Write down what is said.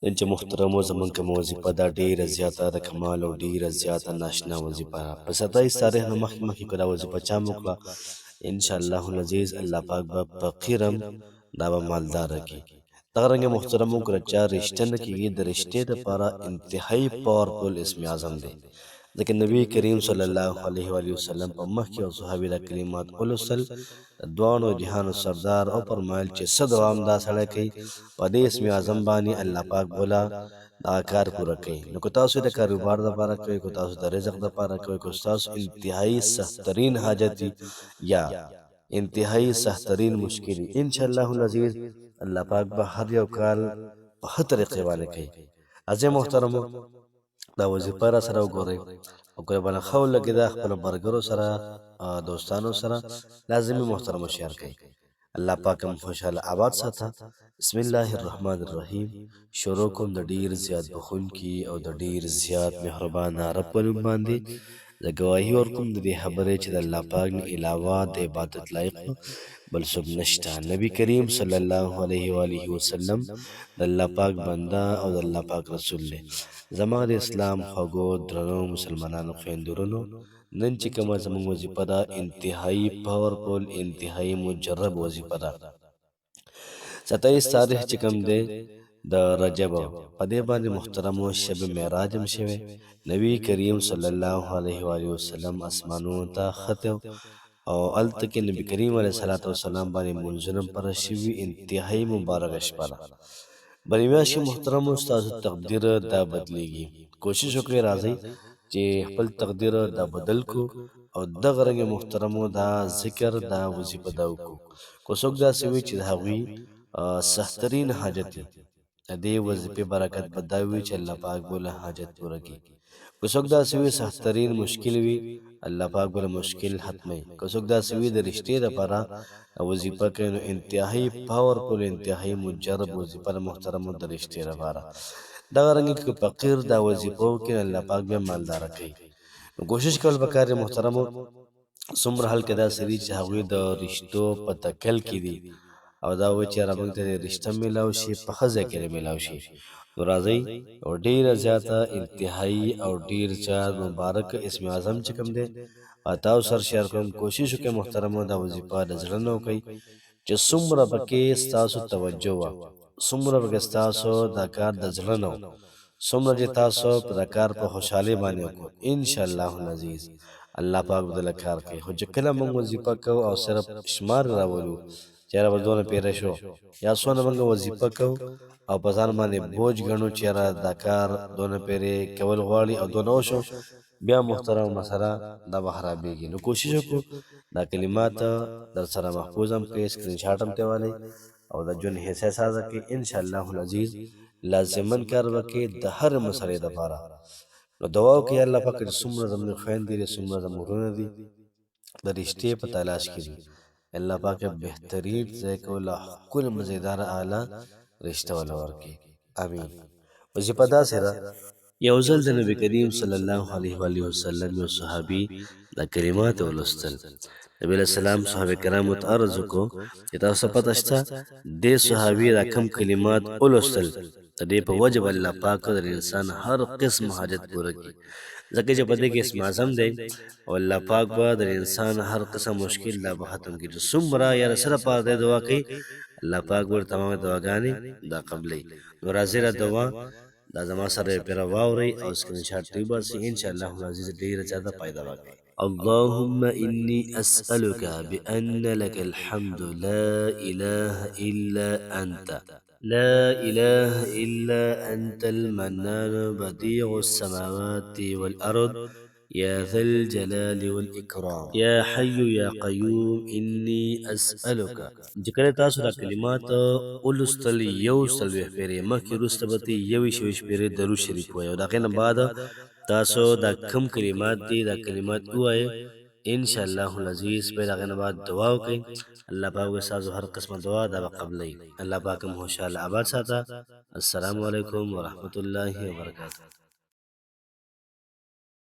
نن چې محترمو زمونږ کومه وظیفه دا ډېره زیاته د کمال او ډېره زیاته ناشنا وظیفه په 27 تاریخ نه مخکې که دا وظیفه چا مو کړه انشاءالله العزیز الله پاک به فقیرم دا به مالداره کړي دغه رنګه محترمو که چا رشته نه کېږي د رشتې دپاره انتهایي پاورفل اسم اعظم دی ځکه نبی کریم صلی الله علیه و وسلم په مخکې او صحابي دا کلمات ولوستل د دواړو جهانو سردار او فرمایل چې څه دوام دا سړی کوي په دې اسم اعظم باندې الله پاک بولا دا کار پوره کوي نو که تاسو د کاروبار دپاره کوئ که تاسو د رزق دپاره کوئ که ستاسو انتهایي سختترین حاجت یا انتهایي سختترین مشکل انشاءالله العزیز الله پاک به هر یو کال په ښه طریقې باندې کوي عزیز محترمو دا وظیفه را سره وګورئ او که باندې ښه ولګېده خپلو ملګرو سره دوستانو سره لازمي محترمو شیر کوئ الله پاک هم خوشحاله آباد ساته بسم الله الرحمن الرحیم شروع کوم د ډیر زیات بخونکي او د ډیر زیات مهربانه رب په نوم باندې زه ګواهي ورکوم د دې خبرې چې د الله پاک نه علاوه د عبادت لایق بل څوک نشته نبی کریم صلی الله علیه و آله وسلم د الله پاک بنده او د الله پاک رسول دی زما د اسلام خوږو درنو مسلمانانو خویندورونو نن چې کومه زموږ وظیفه ده انتهایي پاورفل انتهایي مجرب وظیفه ده 27 تاریخ چې کوم دی د رجب په دې باندې محترمو شب معراج هم شوی نبی کریم صلی الله علیه و آله وسلم اسمانونو ته ختو او هلته کې نبی کریم علیه الصلاة والسلام باندې منځونه پره شوي انتهایي مبارکه شپه ده بلې میاشت کې محترمو ستاسو تقدیر دا بدلیږي کوشش وکړئ راځئ چې خپل تقدیر دا بدل کو او دغه رنګ محترمو دا ذکر دا وظیفه دا وکړو کو څوک داسې وي چې د هغوی سخترین حاجت دی د دې وظیفې برکت به دا وي چې الله پاک بوله حاجت پوره کړي که څوک داسې وي سخترین مشکل وي الله پاک بوله مشکل ختموي که څوک داسې وي د رشتې دپاره وظیفه کوي نو انتهایي پاورفل انتهایي مجرب وظیفه د محترمو د رشتې دپاره دغه رنګې که فقیر دا وظیفه وکړي الله پاک بیا مالداره کوي نو کوشش کول پکار دی محترمو څومره حال کې داسې دي چې هغوی د رشتو په تکل کې دي او دا و چې موږ ته رشته میلاو شي په ښه ځای کې میلاو شي نو راځئ او ډېره زیاته انتهایي او ډېر زیات مبارک اسم اعظم چې کوم دی تاسو سره شیر کوم کوشش وکړئ محترمو دا وظیفه د زړه نه وکړئ چې څومره پکې ستاسو توجه وه څومره پکې ستاسو دا کار د زړه نه و څومره چې تاسو په دا کار په خوشحالۍ باندې وکړو انشاءالله العزیز الله پاک به دله کار کوي خو چې کله موږ وظیفه کوو او صرف شمار راولو چې یاره به دونه پیره شو یا څونه موږ وظیفه کوو او په ځان باندې بوج ګڼو چې یاره دا کار دونه پیرې کول غواړي او دونه وشو بیا محترم مسله دا به خرابېږي نو کوشش وکړو دا کلمات در سره محفوظ هم کړئ سکرین شاټ هم تېوالی او د ژوند حصه سازه کړئ انشاءالله العزیز لازمن کار وکړئ د هر مسلې دپاره نو دعا وکړئ الله پاک چې څومره زموږ خویندې دي څومره زموږ وروڼه دي د رشتې په تلاش کې دي الله پاک بهترین ځای کې وله ښکلې مزیداره اعلی رشته وله ورکړي امین وظیفه داسې ده یو ځل د نبی کریم صلی الله علیه و وسلم یو صحابي دا کلمات ولوستل نبی علیه السلام صحابه کرامو ته عرض وکړو چې تاسو پته شته دې صحابي دا کم کلمات ولوستل د دې په وجه به الله پاک د انسان هر قسم حاجت پوره کړي ځکه چې په دې کې اسم اعظم دی او الله پاک به د انسان هر قسم مشکل لا به ختم کړي څومره یا سره پاره دی دعا کوي الله پاک ورته تمام دعاګانې دا قبلوي نو راځئ را دعا دا زما سره پیره واورئ او سکرین شاټ ترې وباسئ انشاءالله العزیز ډېره زیاته فایده راکړي اللهم إني أسألك بأن لك الحمد لا إله إلا أنت لا إله إلا أنت المنان بديع السماوات والأرض يا ذا الجلال والإكرام يا حي يا قيوم إني أسألك ذکر تاسو را کلمات ولستل یو سلوه پیری مخکې وروسته به ترې یوې شویش پیری درود شریف ووایئ او د هغې نه بعد تاسو دا کم کلمات دي دا کلمات ووایئ انشاءالله العزیز بیا د هغې نه بعد دعا وکړئ الله پاک به ستاسو هر قسمه دعا دا به قبلوي الله پاک هم خوشحاله آباد ساته السلام علیکم ورحمة الله وبرکاته